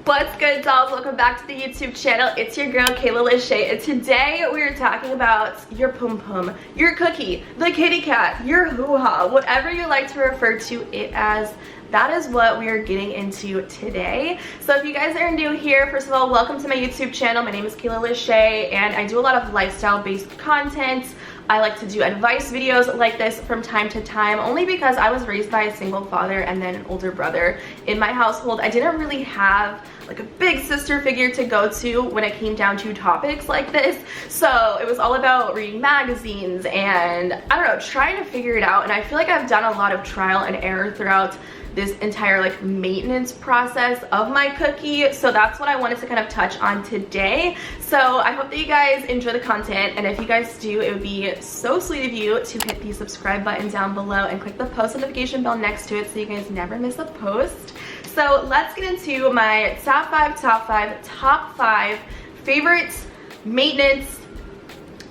What's good, dolls? Welcome back to the YouTube channel. It's your girl Kayla Lashae, and today we are talking about your pum pum, your cookie, the kitty cat, your hoo-ha, whatever you like to refer to it as. That is what we are getting into today. So if you guys are new here, first of all, welcome to my YouTube channel. My name is Kayla Lashae, and I do a lot of lifestyle-based content. I like to do advice videos like this from time to time, only because I was raised by a single father and then an older brother in my household. I didn't really have like a big sister figure to go to when it came down to topics like this. So it was all about reading magazines and, I don't know, trying to figure it out. And I feel like I've done a lot of trial and error throughout this entire like maintenance process of my cookie. So that's what I wanted to kind of touch on today. So I hope that you guys enjoy the content, and if you guys do, it would be so sweet of you to hit the subscribe button down below and click the post notification bell next to it so you guys never miss a post. So let's get into my top five favorite maintenance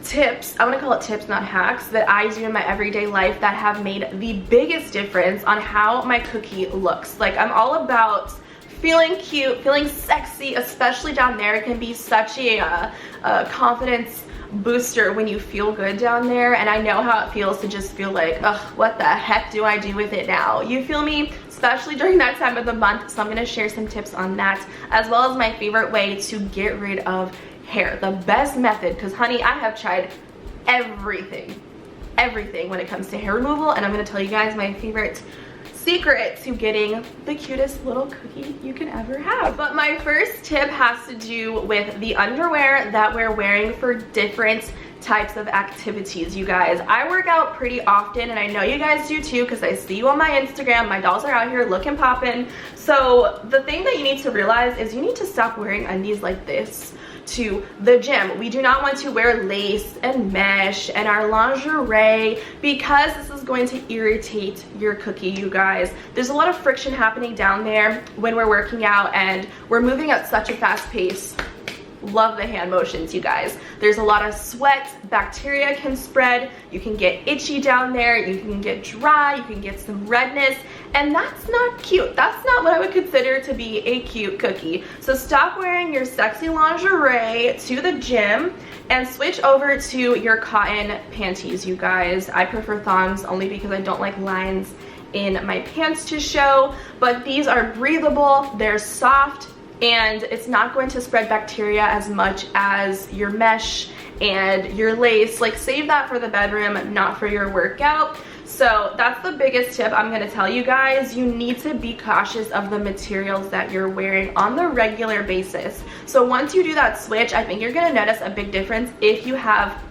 tips. I want to call it tips, not hacks, that I do in my everyday life that have made the biggest difference on how my cookie looks. Like, I'm all about feeling cute, feeling sexy, especially down there. It can be such a confidence booster when you feel good down there, and I know how it feels to just feel like, ugh, what the heck do I do with it now? You feel me? Especially during that time of the month. So I'm going to share some tips on that, as well as my favorite way to get rid of hair, the best method, because honey, I have tried everything when it comes to hair removal, and I'm going to tell you guys my favorite secret to getting the cutest little cookie you can ever have. But my first tip has to do with the underwear that we're wearing for different types of activities. You guys, I work out pretty often, and I know you guys do too, because I see you on my Instagram. My dolls are out here looking poppin'. So the thing that you need to realize is you need to stop wearing undies like this to the gym. We do not want to wear lace and mesh and our lingerie, because this is going to irritate your cookie, you guys. There's a lot of friction happening down there when we're working out, and we're moving at such a fast pace. Love the hand motions, you guys. There's a lot of sweat, bacteria can spread, you can get itchy down there, you can get dry, you can get some redness, and that's not cute. That's not what I would consider to be a cute cookie. So stop wearing your sexy lingerie to the gym and switch over to your cotton panties, you guys. I prefer thongs only because I don't like lines in my pants to show, but these are breathable, they're soft, and it's not going to spread bacteria as much as your mesh and your lace. Like, save that for the bedroom, not for your workout. So that's the biggest tip I'm going to tell you guys. You need to be cautious of the materials that you're wearing on the regular basis. So once you do that switch, I think you're going to notice a big difference if you have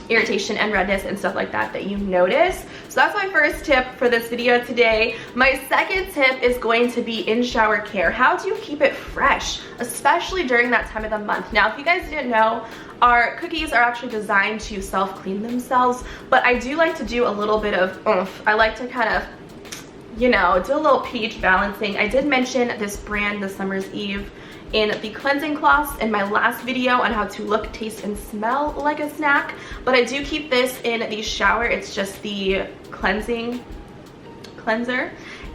irritation and redness and stuff like that you notice. So that's my first tip for this video today. My second tip is going to be in shower care. How do you keep it fresh, especially during that time of the month? Now, if you guys didn't know, our cookies are actually designed to self-clean themselves, but I do like to do a little bit of oomph. I like to kind of, you know, do a little pH balancing. I did mention this brand, the Summer's Eve, in the cleansing cloths in my last video on how to look, taste, and smell like a snack, but I do keep this in the shower. It's just the cleanser,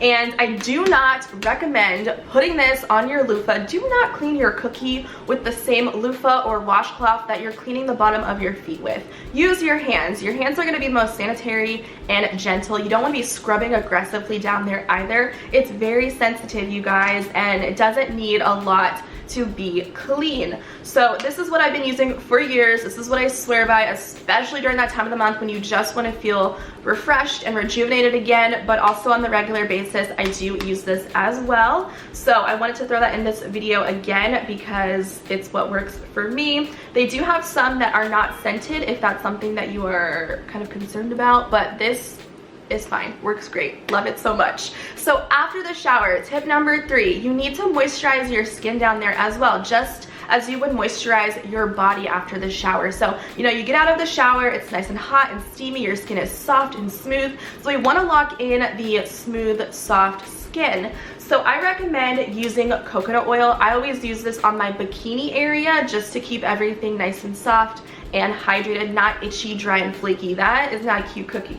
and I do not recommend putting this on your loofah. Do not clean your cookie with the same loofah or washcloth that you're cleaning the bottom of your feet with. Use your hands. Your hands are going to be most sanitary and gentle. You don't want to be scrubbing aggressively down there either. It's very sensitive, you guys, and it doesn't need a lot to be clean. So this is what I've been using for years. This is what I swear by, especially during that time of the month when you just want to feel refreshed and rejuvenated again, but also on the regular basis, I do use this as well. So I wanted to throw that in this video again because it's what works for me. They do have some that are not scented if that's something that you are kind of concerned about, but this is fine, works great, love it so much. So after the shower, tip number 3, you need to moisturize your skin down there as well, just as you would moisturize your body after the shower. So, you know, you get out of the shower, it's nice and hot and steamy, your skin is soft and smooth, so we want to lock in the smooth, soft skin. So I recommend using coconut oil. I always use this on my bikini area just to keep everything nice and soft and hydrated, not itchy, dry, and flaky. That is not a cute cookie.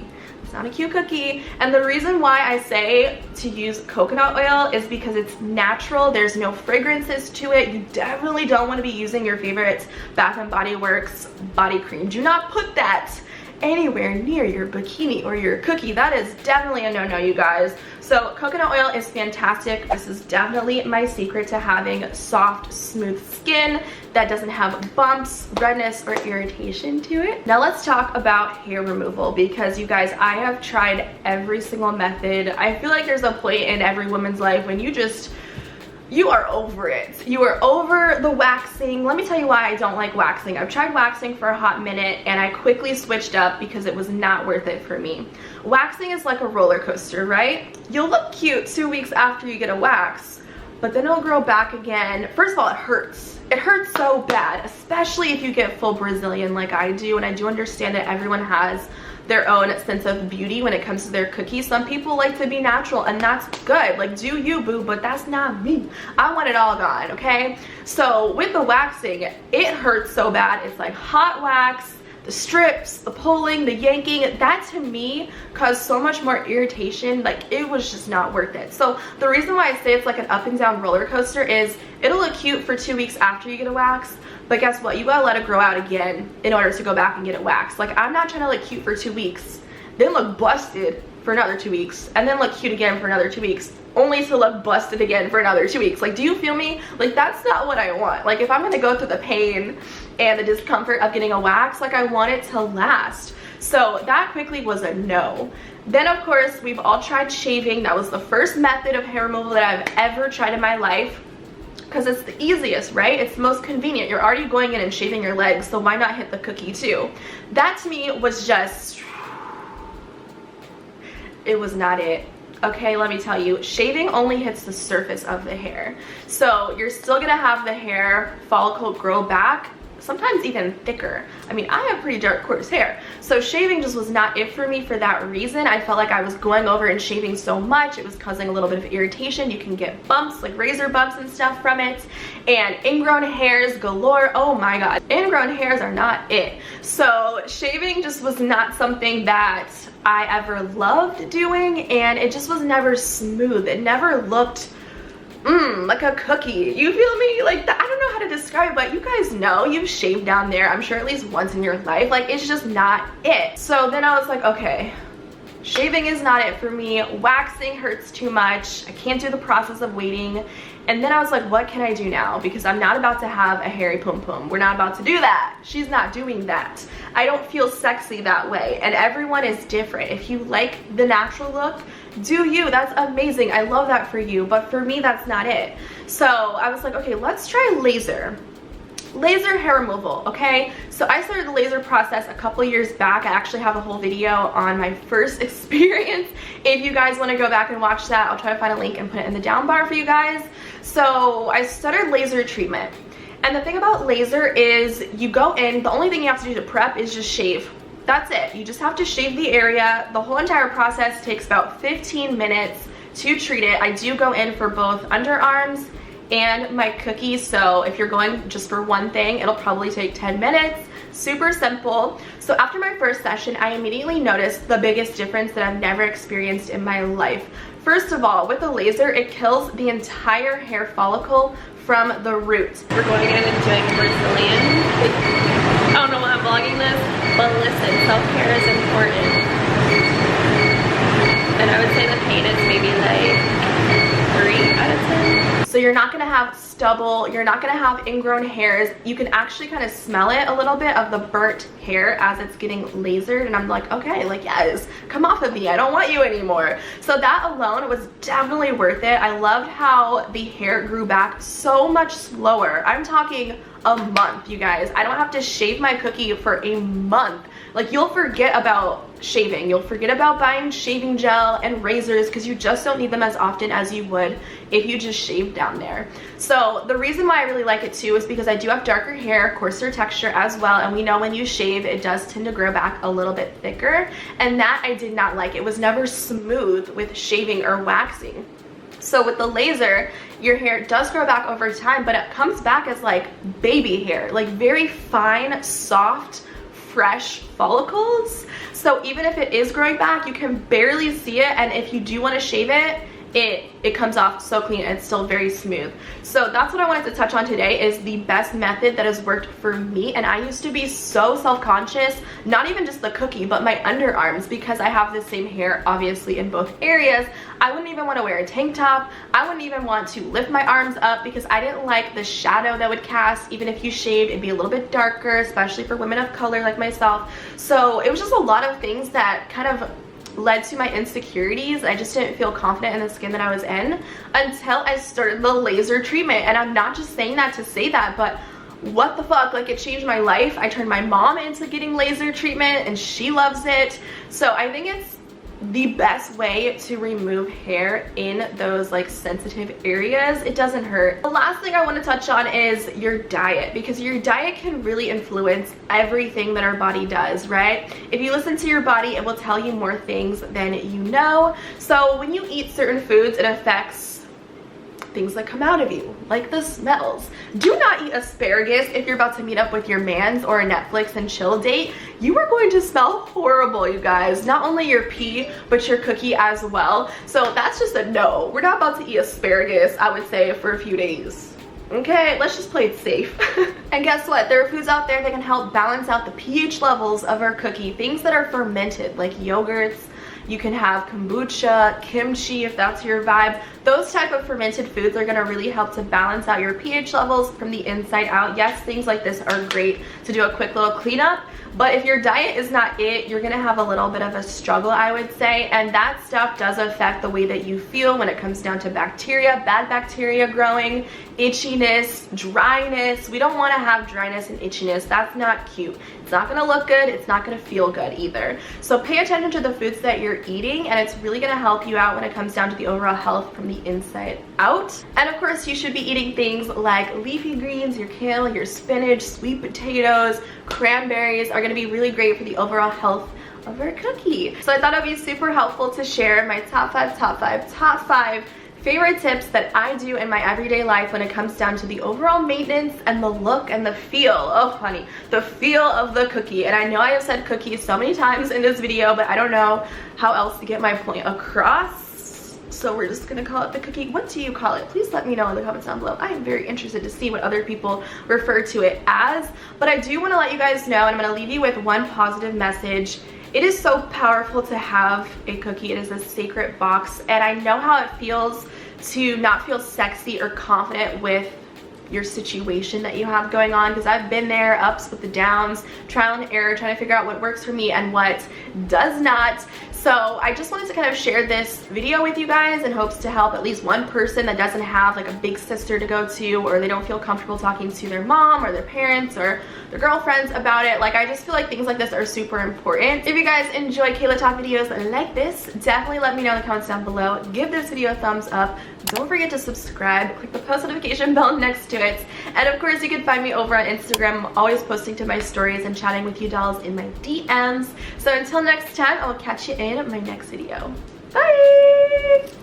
It's not a cute cookie. And the reason why I say to use coconut oil is because it's natural. There's no fragrances to it. You definitely don't want to be using your favorite Bath and Body Works body cream. Do not put that anywhere near your bikini or your cookie. That is definitely a no-no, you guys. So coconut oil is fantastic. This is definitely my secret to having soft, smooth skin that doesn't have bumps, redness, or irritation to it. Now let's talk about hair removal, because you guys, I have tried every single method. I feel like there's a point in every woman's life when you are over it. You are over the waxing. Let me tell you why I don't like waxing. I've tried waxing for a hot minute and I quickly switched up because it was not worth it for me. Waxing is like a roller coaster, right? You'll look cute 2 weeks after you get a wax, but then it'll grow back again. First of all, it hurts. It hurts so bad, especially if you get full Brazilian like I do. And I do understand that everyone has their own sense of beauty when it comes to their cookies. Some people like to be natural, and that's good. Like, do you, boo, but that's not me. I want it all gone, okay? So with the waxing, it hurts so bad. It's like hot wax, the strips, the pulling, the yanking. That to me caused so much more irritation. Like, it was just not worth it. So the reason why I say it's like an up and down roller coaster is it'll look cute for 2 weeks after you get a wax, but guess what? You gotta let it grow out again in order to go back and get it waxed. Like, I'm not trying to look cute for 2 weeks, then look busted for another 2 weeks, and then look cute again for another 2 weeks, only to look busted again for another 2 weeks. Like, do you feel me? Like, that's not what I want. Like, if I'm gonna go through the pain and the discomfort of getting a wax, like, I want it to last. So that quickly was a no. Then of course, we've all tried shaving. That was the first method of hair removal that I've ever tried in my life, because it's the easiest, right? It's the most convenient. You're already going in and shaving your legs, so why not hit the cookie too? That to me was just, it was not it. Okay, let me tell you, shaving only hits the surface of the hair. So you're still gonna have the hair follicle grow back, sometimes even thicker. I mean, I have pretty dark coarse hair, so shaving just was not it for me for that reason. I felt like I was going over and shaving so much, it was causing a little bit of irritation. You can get bumps, like razor bumps and stuff from it, and ingrown hairs galore. Oh my god, ingrown hairs are not it. So shaving just was not something that I ever loved doing, and it just was never smooth. It never looked like a cookie. You feel me? Like, I don't know how to describe it, but you guys know, you've shaved down there, I'm sure, at least once in your life. Like, it's just not it. So then I was like, okay, shaving is not it for me. Waxing hurts too much. I can't do the process of waiting. And then I was like, what can I do now? Because I'm not about to have a hairy pum pum. We're not about to do that. She's not doing that. I don't feel sexy that way. And everyone is different. If you like the natural look, do you. That's amazing. I love that for you. But for me, that's not it. So I was like, okay, let's try laser hair removal. Okay, so I started the laser process a couple years back. I actually have a whole video on my first experience. If you guys want to go back and watch that, I'll try to find a link and put it in the down bar for you guys. So I started laser treatment, and the thing about laser is you go in, the only thing you have to do to prep is just shave. That's it. You just have to shave the area. The whole entire process takes about 15 minutes to treat it. I do go in for both underarms and my cookie, so if you're going just for one thing, it'll probably take 10 minutes. Super simple. So after my first session, I immediately noticed the biggest difference that I've never experienced in my life. First of all, with the laser, it kills the entire hair follicle from the root. We're going in and doing Brazilian. I don't know why I'm vlogging this, but listen, self-care is important. And I would say the pain is maybe like 3 out of 10. So you're not gonna have stubble, you're not gonna have ingrown hairs. You can actually kind of smell it a little bit of the burnt hair as it's getting lasered, and I'm like, okay, like, yes, come off of me, I don't want you anymore. So that alone was definitely worth it. I loved how the hair grew back so much slower. I'm talking a month, you guys. I don't have to shave my cookie for a month. Like, you'll forget about shaving. You'll forget about buying shaving gel and razors because you just don't need them as often as you would if you just shaved down there. So the reason why I really like it too is because I do have darker hair, coarser texture as well, and we know when you shave, it does tend to grow back a little bit thicker, and that I did not like. It was never smooth with shaving or waxing. So with the laser, your hair does grow back over time, but it comes back as like baby hair, like very fine, soft, fresh follicles. So even if it is growing back, you can barely see it, and if you do want to shave it, it comes off so clean and it's still very smooth. So that's what I wanted to touch on today, is the best method that has worked for me. And I used to be so self-conscious, not even just the cookie, but my underarms, because I have the same hair obviously in both areas. I wouldn't even want to wear a tank top. I wouldn't even want to lift my arms up because I didn't like the shadow that would cast. Even if you shaved, it'd be a little bit darker, especially for women of color like myself. So it was just a lot of things that kind of led to my insecurities. I just didn't feel confident in the skin that I was in until I started the laser treatment. And I'm not just saying that to say that, but what the fuck, like, it changed my life. I turned my mom into getting laser treatment and she loves it. So I think it's the best way to remove hair in those like sensitive areas. It doesn't hurt. The last thing I want to touch on is your diet, because your diet can really influence everything that our body does, right? If you listen to your body, it will tell you more things than you know. So when you eat certain foods, it affects things that come out of you, like the smells. Do not eat asparagus if you're about to meet up with your mans or a Netflix and chill date. You are going to smell horrible, you guys. Not only your pee, but your cookie as well. So that's just a no. We're not about to eat asparagus, I would say, for a few days. Okay, let's just play it safe. And guess what? There are foods out there that can help balance out the pH levels of our cookie. Things that are fermented, like yogurts. You can have kombucha, kimchi, if that's your vibe. Those type of fermented foods are gonna really help to balance out your pH levels from the inside out. Yes, things like this are great to do a quick little cleanup, but if your diet is not it, you're gonna have a little bit of a struggle, I would say. And that stuff does affect the way that you feel when it comes down to bacteria, bad bacteria growing, itchiness, dryness. We don't wanna have dryness and itchiness. That's not cute. It's not gonna look good. It's not gonna feel good either. So pay attention to the foods that you're eating, and it's really gonna help you out when it comes down to the overall health from the inside out. And of course, you should be eating things like leafy greens, your kale, your spinach, sweet potatoes, cranberries are gonna be really great for the overall health of our cookie. So I thought it'd be super helpful to share my top five favorite tips that I do in my everyday life when it comes down to the overall maintenance and the look and the feel. Oh honey, the feel of the cookie. And I know I have said cookie so many times in this video, but I don't know how else to get my point across. So we're just gonna call it the cookie. What do you call it? Please let me know in the comments down below. I am very interested to see what other people refer to it as. But I do wanna let you guys know, and I'm gonna leave you with one positive message. It is so powerful to have a cookie. It is a sacred box, and I know how it feels to not feel sexy or confident with your situation that you have going on, because I've been there, ups with the downs, trial and error, trying to figure out what works for me and what does not. So I just wanted to kind of share this video with you guys in hopes to help at least one person that doesn't have like a big sister to go to, or they don't feel comfortable talking to their mom or their parents or their girlfriends about it. Like, I just feel like things like this are super important. If you guys enjoy Kayla Talk videos like this, definitely let me know in the comments down below. Give this video a thumbs up. Don't forget to subscribe. Click the post notification bell next to it. And of course, you can find me over on Instagram. I'm always posting to my stories and chatting with you dolls in my DMs. So until next time, I will catch you in my next video. Bye!